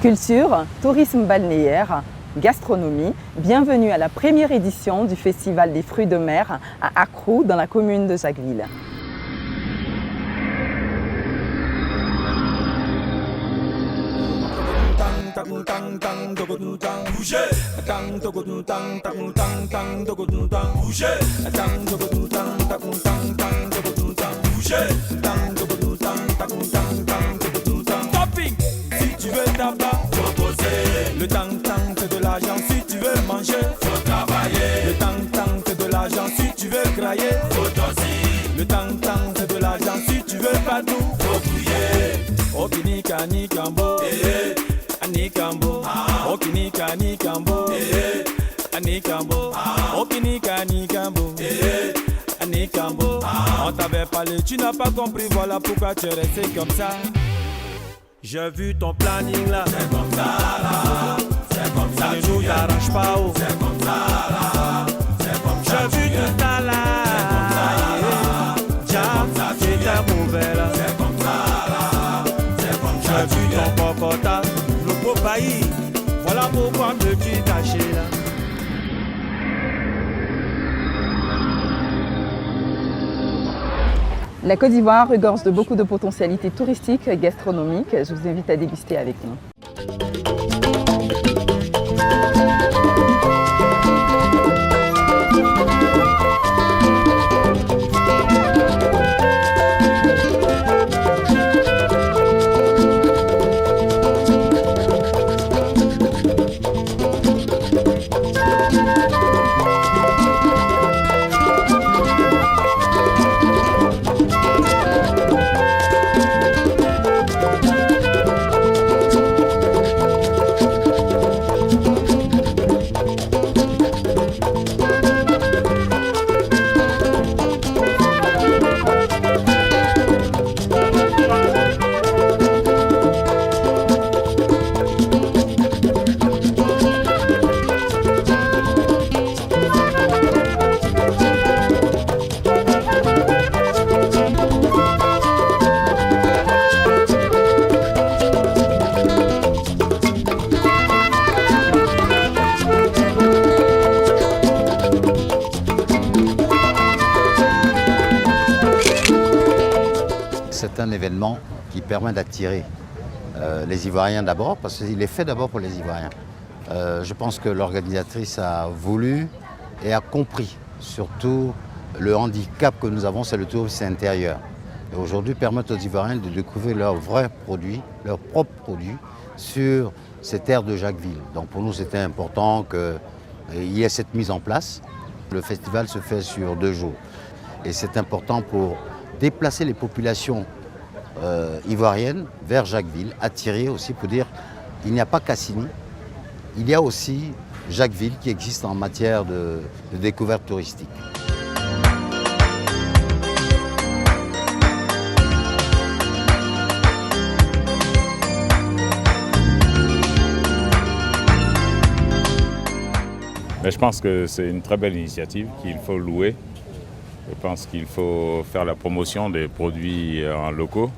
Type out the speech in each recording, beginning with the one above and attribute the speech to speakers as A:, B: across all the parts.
A: Culture, tourisme balnéaire, gastronomie, bienvenue à la première édition du Festival des fruits de mer à Accrou dans la commune de Jacquesville.
B: Le tang-tang c'est de l'argent, si tu veux manger, faut travailler. Le tang-tang c'est de l'argent, si tu veux grailler, faut aussi. Le tang-tang c'est de l'argent, si tu veux pas tout, faut fouiller. Okinika ni kambo, anikambo. Okinika ni kambo, anikambo. Okinika ni kambo, anikambo. On t'avait parlé, tu n'as pas compris, voilà pourquoi tu es resté comme ça. J'ai vu ton planning là, c'est comme ça là, c'est comme ça. Ne nous arrange pas, oh, c'est comme ça là, c'est comme ça. J'ai vu tout ça là, c'est comme ça. Tu étais mauvais là, c'est comme ça là, c'est comme ça. J'ai vu ton cocota, le beau pays, voilà pourquoi me tu caché là.
A: La Côte d'Ivoire regorge de beaucoup de potentialités touristiques et gastronomiques. Je vous invite à déguster avec nous.
C: C'est un événement qui permet d'attirer les Ivoiriens d'abord, parce qu'il est fait d'abord pour les Ivoiriens. Je pense que l'organisatrice a voulu et a compris surtout le handicap que nous avons, c'est le tourisme intérieur. Et aujourd'hui, permettre aux Ivoiriens de découvrir leurs vrais produits, leurs propres produits sur ces terres de Jacquesville. Donc pour nous, c'était important qu'il y ait cette mise en place. Le festival se fait sur 2 jours. Et c'est important pour déplacer les populations ivoiriennes vers Jacquesville, attirer aussi pour dire qu'il n'y a pas Cassini, il y a aussi Jacquesville qui existe en matière de découverte touristique.
D: Mais je pense que c'est une très belle initiative qu'il faut louer. Je pense qu'il faut faire la promotion des produits locaux.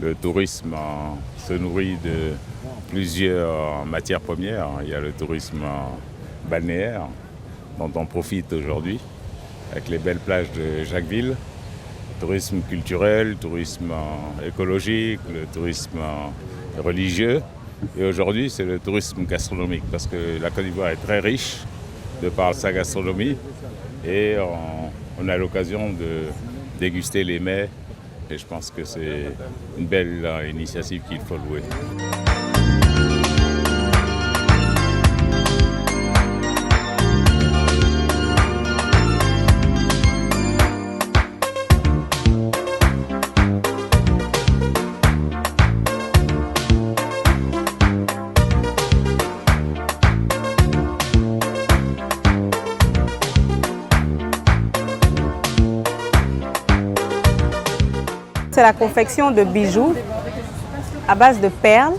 D: Le tourisme se nourrit de plusieurs matières premières. Il y a le tourisme balnéaire dont on profite aujourd'hui avec les belles plages de Jacquesville. Le tourisme culturel, le tourisme écologique, le tourisme religieux. Et aujourd'hui, c'est le tourisme gastronomique parce que la Côte d'Ivoire est très riche de par sa gastronomie et on a l'occasion de déguster les mets et je pense que c'est une belle initiative qu'il faut louer.
E: C'est la confection de bijoux à base de perles,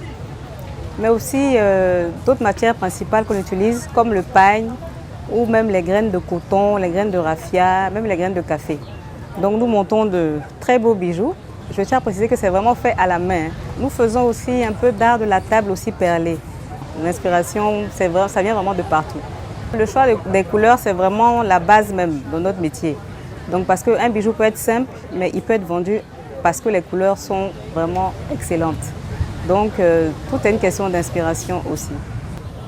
E: mais aussi d'autres matières principales qu'on utilise comme le pagne ou même les graines de coton, les graines de raffia, même les graines de café. Donc nous montons de très beaux bijoux je tiens à préciser que c'est vraiment fait à la main. Nous faisons aussi un peu d'art de la table aussi perlé. L'inspiration, ça vient vraiment de partout. Le choix des couleurs, c'est vraiment la base même de notre métier. Donc parce qu'un bijou peut être simple, mais il peut être vendu parce que les couleurs sont vraiment excellentes. Donc tout est une question d'inspiration aussi.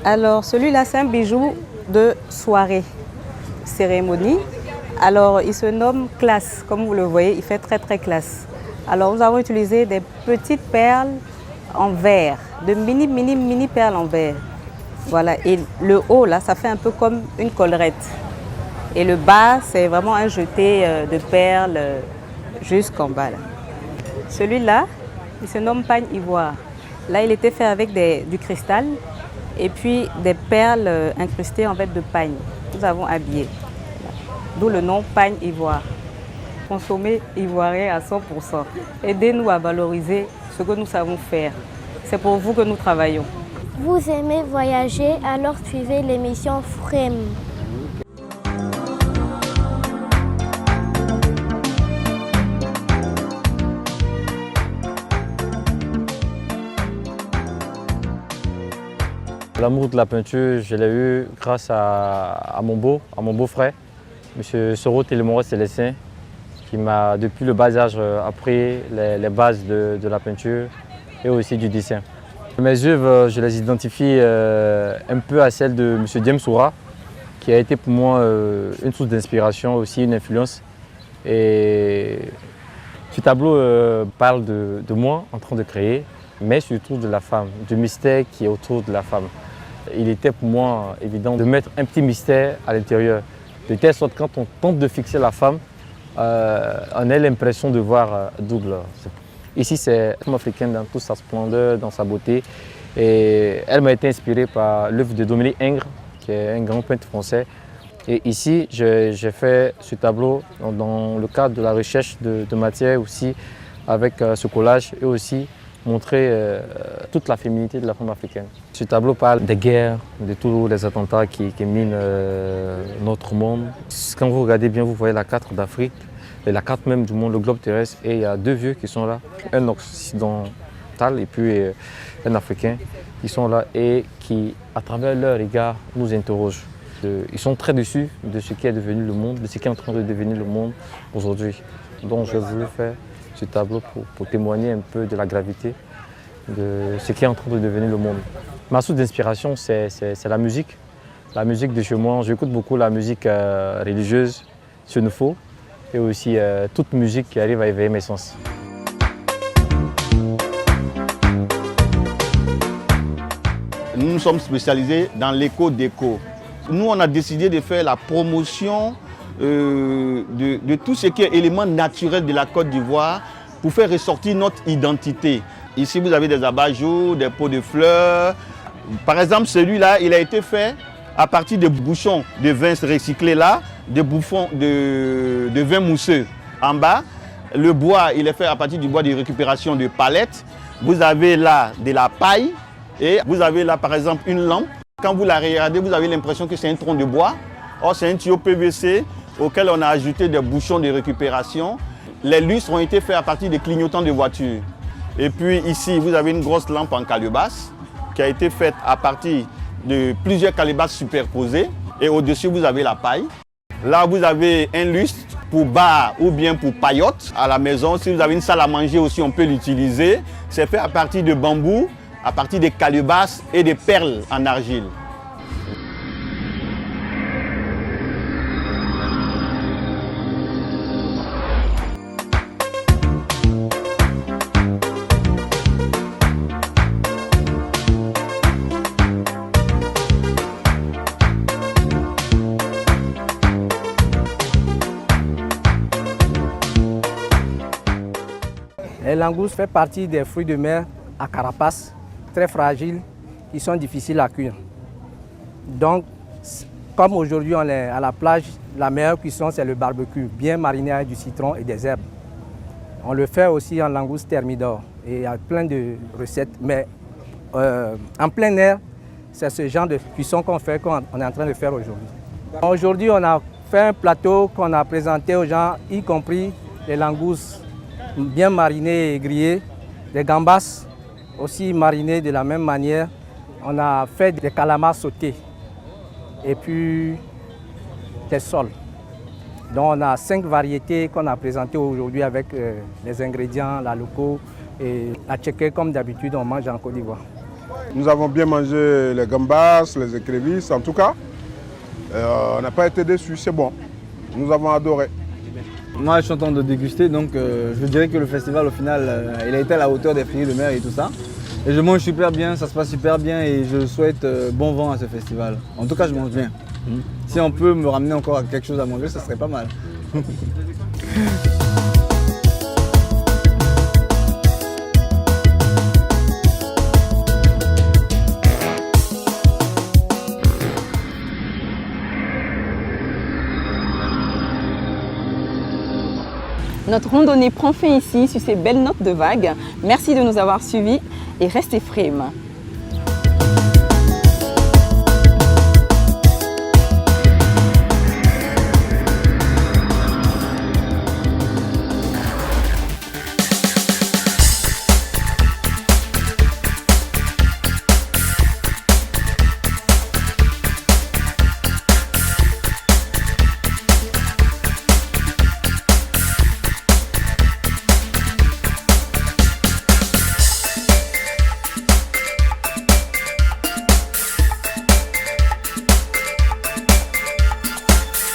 E: Alors celui-là, c'est un bijou de soirée, cérémonie. Alors il se nomme classe, comme vous le voyez, il fait très très classe. Alors nous avons utilisé des petites perles en verre, de mini perles en verre. Voilà, et le haut là, ça fait un peu comme une collerette. Et le bas, c'est vraiment un jeté de perles jusqu'en bas. Là. Celui-là, il se nomme pagne ivoire. Là, il était fait avec du cristal et puis des perles incrustées en fait de pagne. Nous avons habillé. D'où le nom pagne ivoire. Consommer ivoirien à 100%. Aidez-nous à valoriser ce que nous savons faire. C'est pour vous que nous travaillons.
F: Vous aimez voyager, alors suivez l'émission FREM.
G: L'amour de la peinture, je l'ai eu grâce à mon beau-frère, M. Soro Télémoro Célestin, qui m'a depuis le bas âge appris les bases de la peinture et aussi du dessin. Mes œuvres, je les identifie un peu à celles de M. James Soura, qui a été pour moi une source d'inspiration, aussi une influence. Et ce tableau parle de moi en train de créer, mais surtout de la femme, du mystère qui est autour de la femme. Il était pour moi évident de mettre un petit mystère à l'intérieur, de telle sorte que quand on tente de fixer la femme, on a l'impression de voir double. Ici, c'est la femme africaine dans toute sa splendeur, dans sa beauté. Et elle m'a été inspirée par l'œuvre de Dominique Ingres, qui est un grand peintre français. Et ici, j'ai fait ce tableau dans le cadre de la recherche de matière aussi, avec ce collage et aussi montrer toute la féminité de la femme africaine. Ce tableau parle des guerres, de tous les attentats qui minent notre monde. Quand vous regardez bien, vous voyez la carte d'Afrique, et la carte même du monde, le globe terrestre, et il y a deux vieux qui sont là, un occidental et puis un africain, qui sont là et qui, à travers leur regard, nous interrogent. Ils sont très déçus de ce qui est devenu le monde, de ce qui est en train de devenir le monde aujourd'hui. Donc j'ai voulu faire ce tableau pour témoigner un peu de la gravité de ce qui est en train de devenir le monde. Ma source d'inspiration, c'est la musique de chez moi. J'écoute beaucoup la musique religieuse, Senufo, et aussi toute musique qui arrive à éveiller mes sens.
H: Nous nous sommes spécialisés dans l'éco-déco. Nous, on a décidé de faire la promotion de tout ce qui est élément naturel de la Côte d'Ivoire pour faire ressortir notre identité. Ici, vous avez des abat-jours, des pots de fleurs. Par exemple, celui-là, il a été fait à partir de bouchons de vin recyclés là, de bouffons de vin mousseux en bas. Le bois, il est fait à partir du bois de récupération de palettes. Vous avez là de la paille et vous avez là, par exemple, une lampe. Quand vous la regardez, vous avez l'impression que c'est un tronc de bois. Or, c'est un tuyau PVC auquel on a ajouté des bouchons de récupération. Les lustres ont été faits à partir de clignotants de voitures. Et puis ici, vous avez une grosse lampe en calebasse qui a été faite à partir de plusieurs calebasses superposées. Et au-dessus, vous avez la paille. Là, vous avez un lustre pour bar ou bien pour paillote à la maison. Si vous avez une salle à manger aussi, on peut l'utiliser. C'est fait à partir de bambou, à partir des calebasses et des perles en argile.
I: Les langoustes font partie des fruits de mer à carapace, très fragiles, qui sont difficiles à cuire. Donc, comme aujourd'hui on est à la plage, la meilleure cuisson c'est le barbecue, bien mariné avec du citron et des herbes. On le fait aussi en langouste thermidor et il y a plein de recettes, mais en plein air, c'est ce genre de cuisson qu'on fait, qu'on est en train de faire aujourd'hui. Aujourd'hui, on a fait un plateau qu'on a présenté aux gens, y compris les langoustes bien marinés et grillés. Des gambas aussi marinés de la même manière. On a fait des calamars sautés et puis des sols. Donc on a 5 variétés qu'on a présentées aujourd'hui avec les ingrédients, la loco et la tchéké comme d'habitude on mange en Côte d'Ivoire.
J: Nous avons bien mangé les gambas, les écrevisses en tout cas. On n'a pas été déçus, c'est bon. Nous avons adoré.
K: Moi je suis en train de déguster donc je dirais que le festival au final il a été à la hauteur des fruits de mer et tout ça. Et je mange super bien, ça se passe super bien et je souhaite bon vent à ce festival. En tout cas je mange bien. Si on peut me ramener encore quelque chose à manger, ça serait pas mal.
A: Notre randonnée prend fin ici sur ces belles notes de vagues. Merci de nous avoir suivis et restez frêmes.